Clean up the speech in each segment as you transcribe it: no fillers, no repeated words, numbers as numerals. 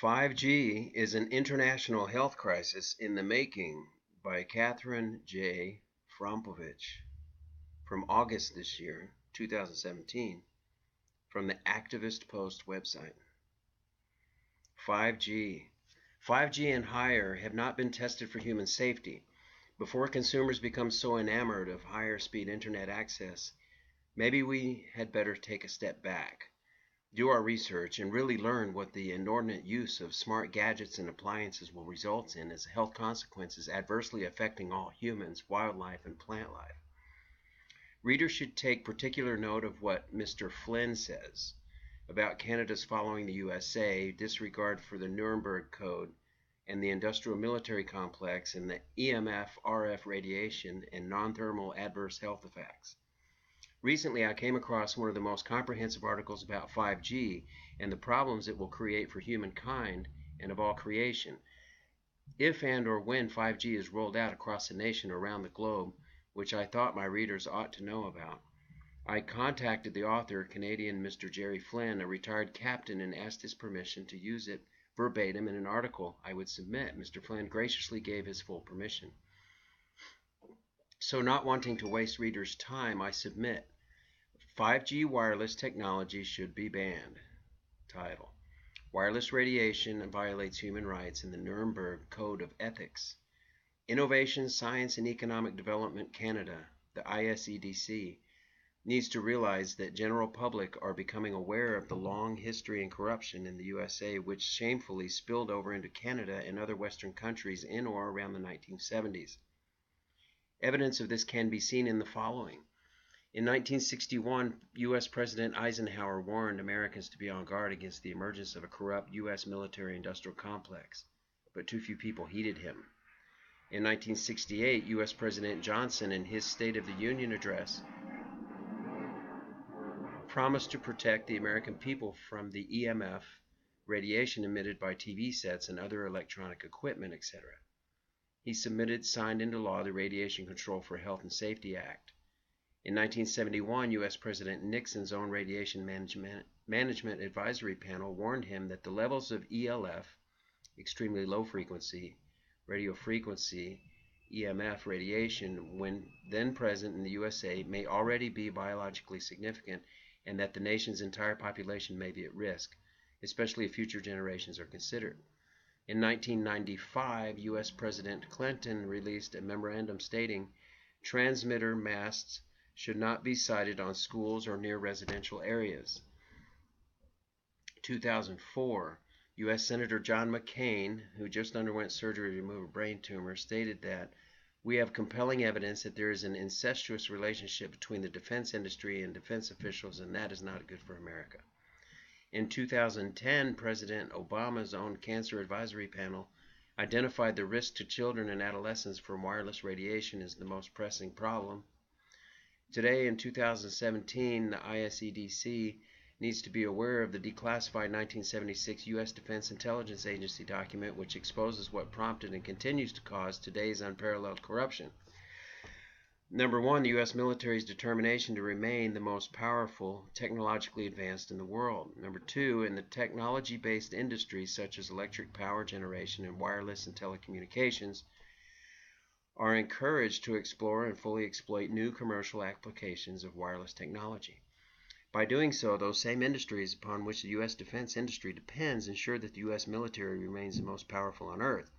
5G is an international health crisis in the making by Catherine J. Frompovich from August this year, 2017, from the Activist Post website. 5G. 5G and higher have not been tested for human safety. Before consumers become so enamored of higher speed internet access, maybe we had better take a step back, do our research, and really learn what the inordinate use of smart gadgets and appliances will result in as health consequences adversely affecting all humans, wildlife, and plant life. Readers should take particular note of what Mr. Flynn says about Canada's following the USA, disregard for the Nuremberg Code, and the industrial military complex, and the EMF, RF radiation, and non-thermal adverse health effects. Recently, I came across one of the most comprehensive articles about 5G and the problems it will create for humankind and of all creation. If and or when 5G is rolled out across the nation or around the globe, which I thought my readers ought to know about, I contacted the author, Canadian Mr. Jerry Flynn, a retired captain, and asked his permission to use it verbatim in an article I would submit. Mr. Flynn graciously gave his full permission. So, not wanting to waste readers' time, I submit 5G wireless technology should be banned. Title: Wireless radiation violates human rights in the Nuremberg Code of Ethics. Innovation, Science and Economic Development Canada, the ISEDC, needs to realize that general public are becoming aware of the long history and corruption in the USA, which shamefully spilled over into Canada and other Western countries in or around the 1970s. Evidence of this can be seen in the following. In 1961, U.S. President Eisenhower warned Americans to be on guard against the emergence of a corrupt U.S. military-industrial complex, but too few people heeded him. In 1968, U.S. President Johnson, in his State of the Union address, promised to protect the American people from the EMF radiation emitted by TV sets and other electronic equipment, etc. He signed into law the Radiation Control for Health and Safety Act. In 1971, U.S. President Nixon's own Radiation Management Advisory Panel warned him that the levels of ELF, extremely low frequency, radio frequency, EMF radiation, when then present in the USA, may already be biologically significant, and that the nation's entire population may be at risk, especially if future generations are considered. In 1995, U.S. President Clinton released a memorandum stating transmitter masts should not be sited on schools or near residential areas. 2004, U.S. Senator John McCain, who just underwent surgery to remove a brain tumor, stated that we have compelling evidence that there is an incestuous relationship between the defense industry and defense officials, and that is not good for America. In 2010, President Obama's own Cancer Advisory Panel identified the risk to children and adolescents from wireless radiation as the most pressing problem. Today, in 2017, the ISEDC needs to be aware of the declassified 1976 U.S. Defense Intelligence Agency document, which exposes what prompted and continues to cause today's unparalleled corruption. Number one, the U.S. military's determination to remain the most powerful, technologically advanced in the world. Number two, in the technology-based industries such as electric power generation and wireless and telecommunications, are encouraged to explore and fully exploit new commercial applications of wireless technology. By doing so, those same industries upon which the U.S. defense industry depends ensure that the U.S. military remains the most powerful on Earth.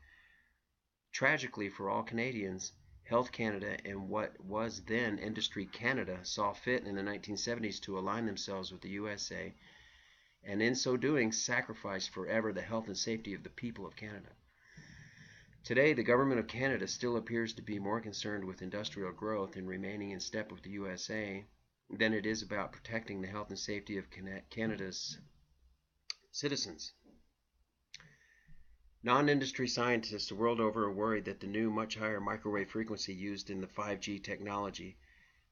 Tragically for all Canadians, Health Canada and what was then Industry Canada saw fit in the 1970s to align themselves with the USA, and in so doing sacrificed forever the health and safety of the people of Canada. Today, the government of Canada still appears to be more concerned with industrial growth and remaining in step with the USA than it is about protecting the health and safety of Canada's citizens. Non-industry scientists the world over are worried that the new, much higher microwave frequency used in the 5G technology,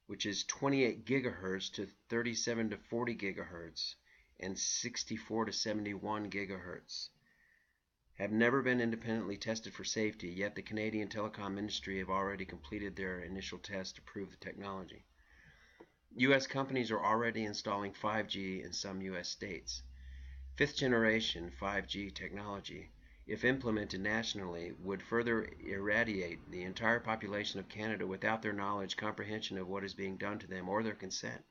which is 28 gigahertz to 37 to 40 gigahertz and 64 to 71 gigahertz, have never been independently tested for safety, yet the Canadian telecom industry have already completed their initial tests to prove the technology. U.S. companies are already installing 5G in some U.S. states. Fifth generation 5G technology, if implemented nationally, would further irradiate the entire population of Canada without their knowledge, comprehension of what is being done to them, or their consent.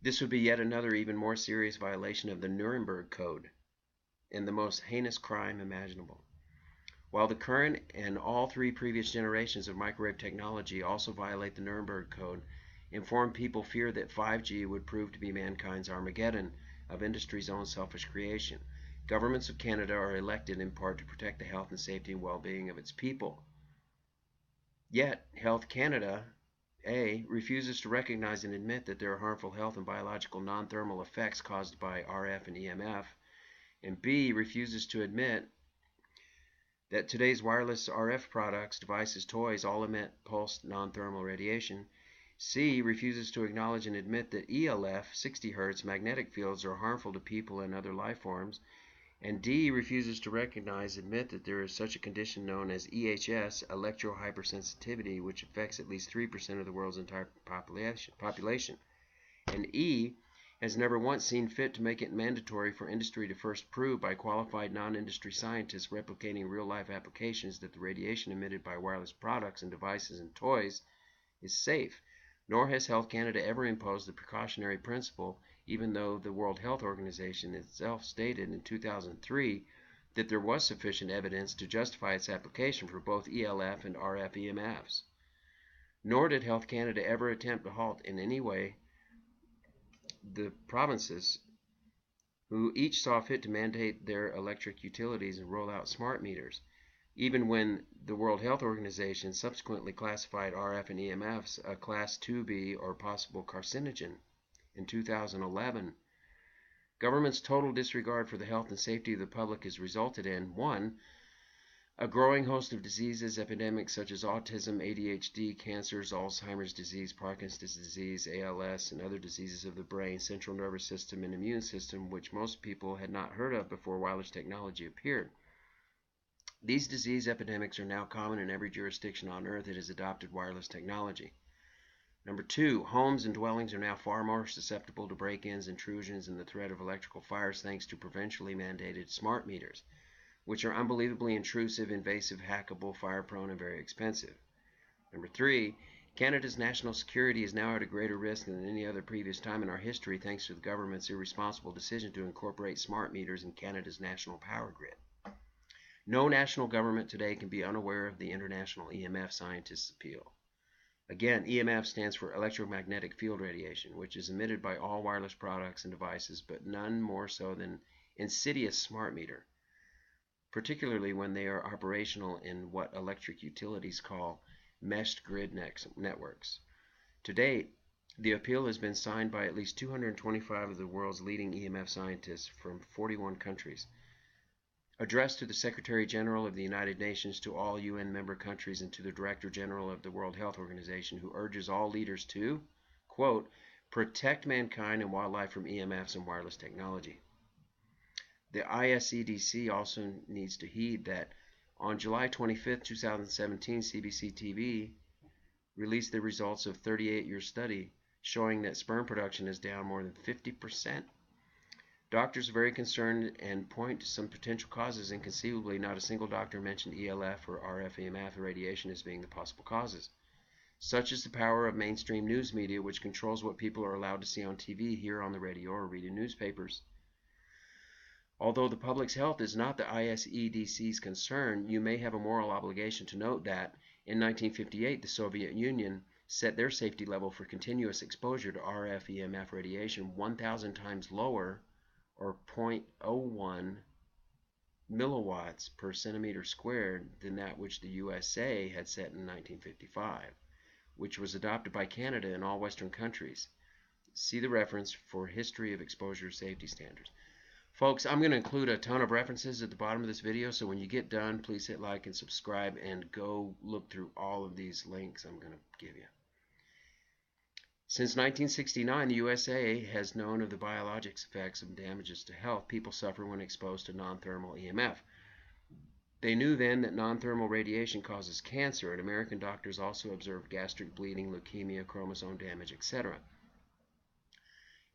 This would be yet another even more serious violation of the Nuremberg Code and the most heinous crime imaginable. While the current and all three previous generations of microwave technology also violate the Nuremberg Code, informed people fear that 5G would prove to be mankind's Armageddon of industry's own selfish creation. Governments of Canada are elected in part to protect the health and safety and well-being of its people. Yet, Health Canada A. refuses to recognize and admit that there are harmful health and biological non-thermal effects caused by RF and EMF, and B. refuses to admit that today's wireless RF products, devices, toys all emit pulsed non-thermal radiation. C. refuses to acknowledge and admit that ELF 60 Hz magnetic fields are harmful to people and other life forms. And D. refuses to recognize and admit that there is such a condition known as EHS, electrohypersensitivity, which affects at least 3% of the world's entire population. And E. has never once seen fit to make it mandatory for industry to first prove by qualified non-industry scientists replicating real-life applications that the radiation emitted by wireless products and devices and toys is safe. Nor has Health Canada ever imposed the precautionary principle, even though the World Health Organization itself stated in 2003 that there was sufficient evidence to justify its application for both ELF and RF EMFs. Nor did Health Canada ever attempt to halt in any way the provinces who each saw fit to mandate their electric utilities and roll out smart meters, even when the World Health Organization subsequently classified RF and EMFs a Class 2B or possible carcinogen in 2011. Government's total disregard for the health and safety of the public has resulted in 1. A growing host of diseases, epidemics such as autism, ADHD, cancers, Alzheimer's disease, Parkinson's disease, ALS, and other diseases of the brain, central nervous system, and immune system, which most people had not heard of before wireless technology appeared. These disease epidemics are now common in every jurisdiction on earth that has adopted wireless technology. Number 2, homes and dwellings are now far more susceptible to break-ins, intrusions, and the threat of electrical fires thanks to provincially mandated smart meters, which are unbelievably intrusive, invasive, hackable, fire-prone, and very expensive. Number 3, Canada's national security is now at a greater risk than any other previous time in our history thanks to the government's irresponsible decision to incorporate smart meters in Canada's national power grid. No national government today can be unaware of the international EMF scientists' appeal. Again, EMF stands for electromagnetic field radiation, which is emitted by all wireless products and devices, but none more so than insidious smart meter, particularly when they are operational in what electric utilities call meshed grid networks. To date, the appeal has been signed by at least 225 of the world's leading EMF scientists from 41 countries. Addressed to the Secretary General of the United Nations, to all UN member countries, and to the Director General of the World Health Organization, who urges all leaders to, quote, protect mankind and wildlife from EMFs and wireless technology. The ISEDC also needs to heed that on July 25, 2017, CBC TV released the results of a 38-year study showing that sperm production is down more than 50%. Doctors are very concerned and point to some potential causes. Inconceivably, not a single doctor mentioned ELF or RF EMF radiation as being the possible causes. Such is the power of mainstream news media, which controls what people are allowed to see on TV, hear on the radio, or read in newspapers. Although the public's health is not the ISEDC's concern, you may have a moral obligation to note that in 1958 the Soviet Union set their safety level for continuous exposure to RF EMF radiation 1,000 times lower, or 0.01 milliwatts per centimeter squared, than that which the USA had set in 1955, which was adopted by Canada and all Western countries. See the reference for History of Exposure Safety Standards. Folks, I'm going to include a ton of references at the bottom of this video, so when you get done, please hit like and subscribe and go look through all of these links I'm going to give you. Since 1969, the USA has known of the biologics effects of damages to health people suffer when exposed to non-thermal EMF. They knew then that non-thermal radiation causes cancer, and American doctors also observed gastric bleeding, leukemia, chromosome damage, etc.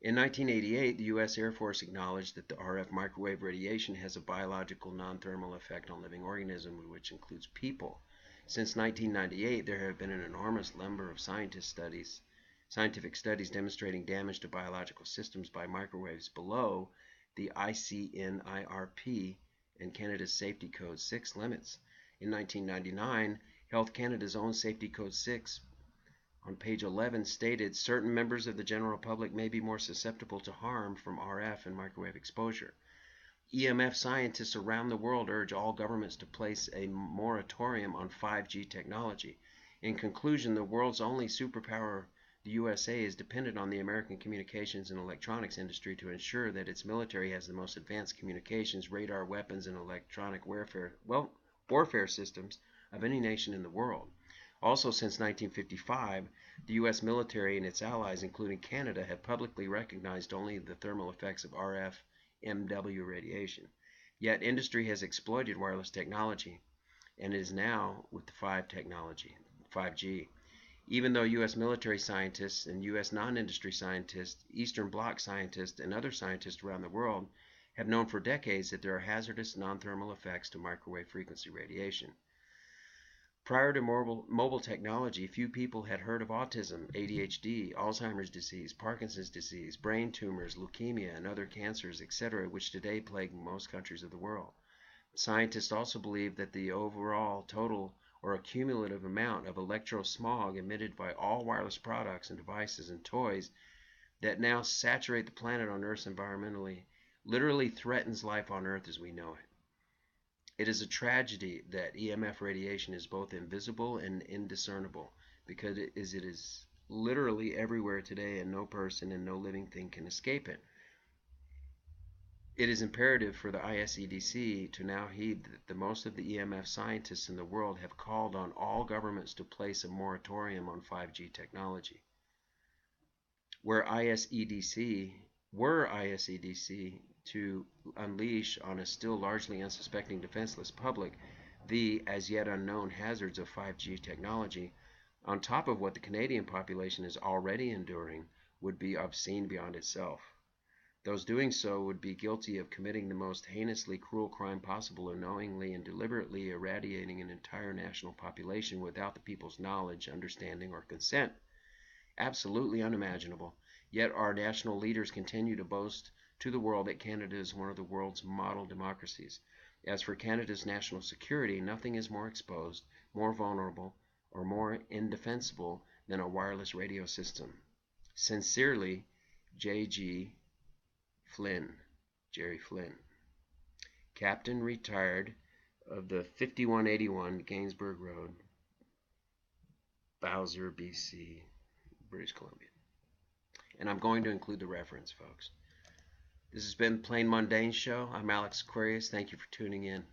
In 1988, the U.S. Air Force acknowledged that the RF microwave radiation has a biological non-thermal effect on living organisms, which includes people. Since 1998, there have been an enormous number of scientific studies demonstrating damage to biological systems by microwaves below the ICNIRP and Canada's Safety Code 6 limits. In 1999, Health Canada's own Safety Code 6 on page 11 stated certain members of the general public may be more susceptible to harm from RF and microwave exposure. EMF scientists around the world urge all governments to place a moratorium on 5G technology. In conclusion, the world's only superpower, the USA, is dependent on the American communications and electronics industry to ensure that its military has the most advanced communications, radar, weapons, and electronic warfare systems of any nation in the world. Also, since 1955, the U.S. military and its allies, including Canada, have publicly recognized only the thermal effects of RF MW radiation. Yet industry has exploited wireless technology and is now with the 5G. Even though U.S. military scientists and U.S. non-industry scientists, Eastern Bloc scientists, and other scientists around the world have known for decades that there are hazardous non-thermal effects to microwave frequency radiation. Prior to mobile technology, few people had heard of autism, ADHD, Alzheimer's disease, Parkinson's disease, brain tumors, leukemia, and other cancers, etc., which today plague most countries of the world. Scientists also believe that the overall total or cumulative amount of electrosmog emitted by all wireless products and devices and toys that now saturate the planet on Earth's environmentally literally threatens life on Earth as we know it. It is a tragedy that EMF radiation is both invisible and indiscernible because it is literally everywhere today and no person and no living thing can escape it. It is imperative for the ISEDC to now heed that most of the EMF scientists in the world have called on all governments to place a moratorium on 5G technology. Were ISEDC to unleash on a still largely unsuspecting defenseless public the as yet unknown hazards of 5G technology, on top of what the Canadian population is already enduring, would be obscene beyond itself. Those doing so would be guilty of committing the most heinously cruel crime possible of knowingly and deliberately irradiating an entire national population without the people's knowledge, understanding, or consent. Absolutely unimaginable. Yet our national leaders continue to boast to the world that Canada is one of the world's model democracies. As for Canada's national security, nothing is more exposed, more vulnerable, or more indefensible than a wireless radio system. Sincerely, J.G. Flynn, Jerry Flynn, Captain Retired of the 5181 Gainsborough Road, Bowser, BC, British Columbia. And I'm going to include the reference, folks. This has been Plain Mundane Show. I'm Alex Aquarius. Thank you for tuning in.